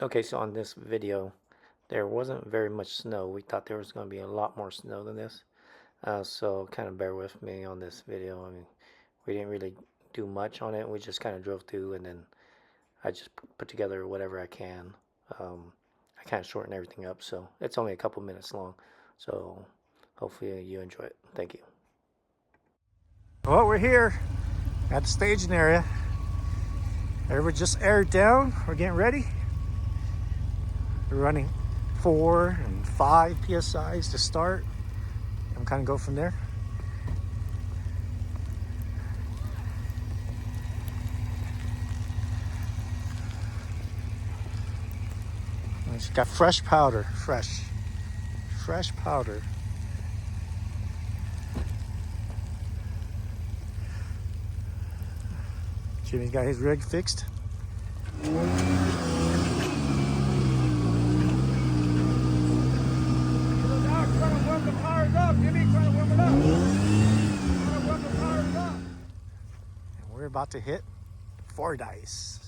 Okay, so on this video, there wasn't very much snow. We thought there was going to be a lot more snow than this. So kind of bear with me on this video. I mean, we didn't really do much on it. We just kind of drove through and then I just put together whatever I can. I kind of shortened everything up, so it's only a couple minutes long. So hopefully you enjoy it. Thank you. Well, we're here at the staging area. Everybody just aired down. We're getting ready. We're running 4 and 5 PSIs to start and kind of go from there. She's got fresh powder, fresh powder. Jimmy's got his rig fixed. And we're about to hit Fordyce.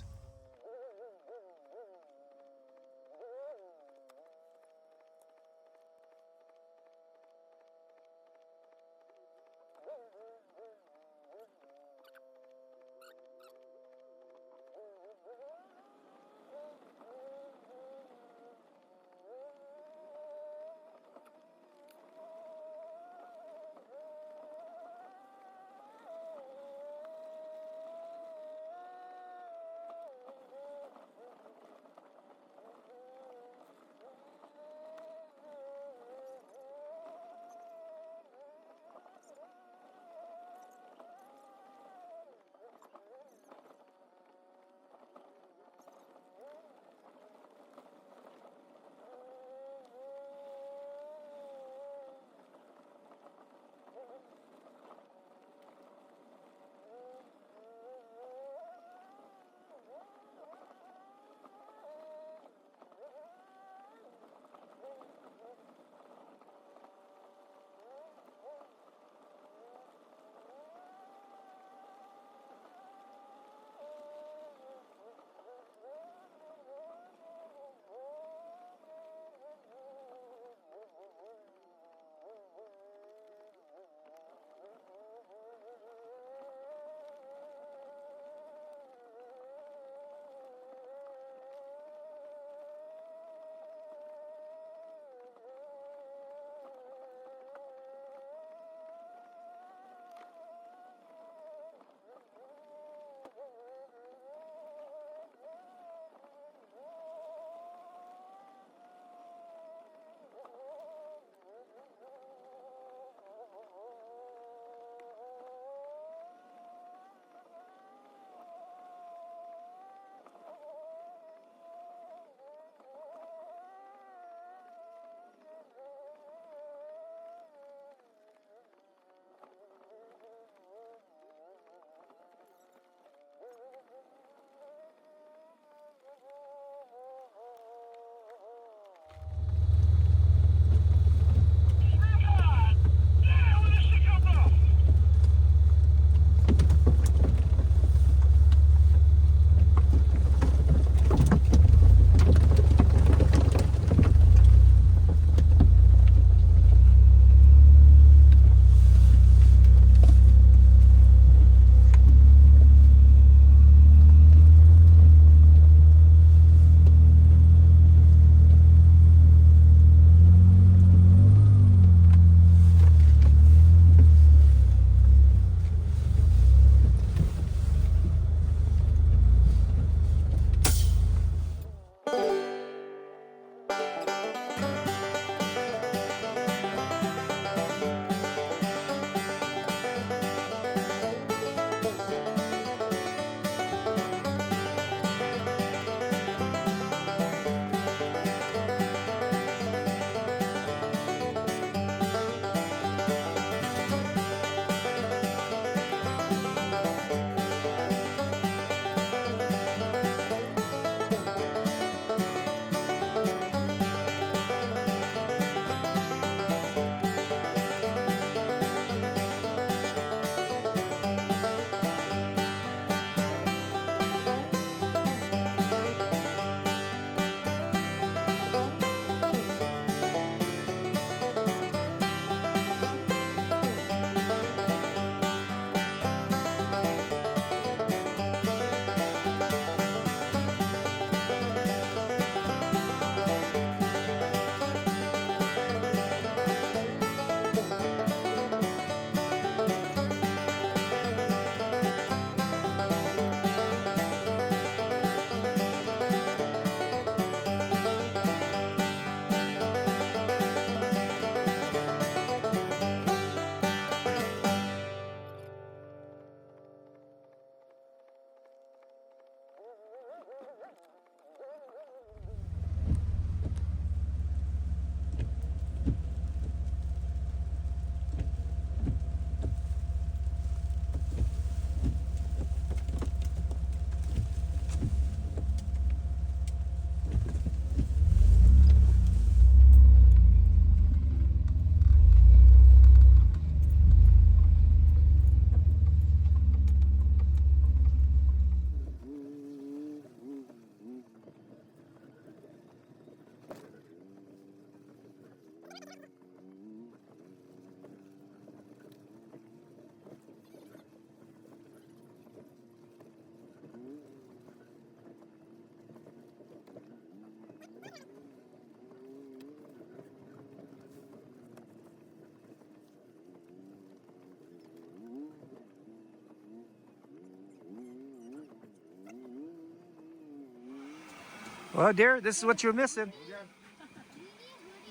Well, dear, this is what you're missing.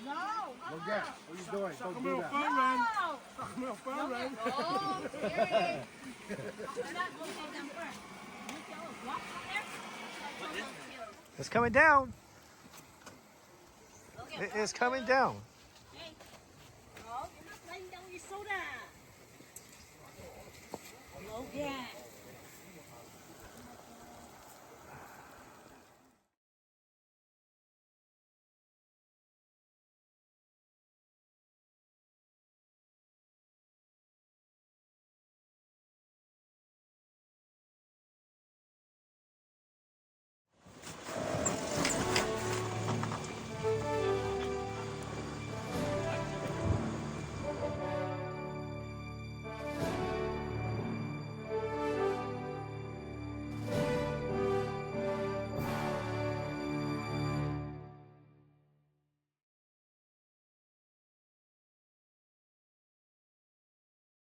No. Look at. What are you doing? Don't do that. It's coming down. It's coming down.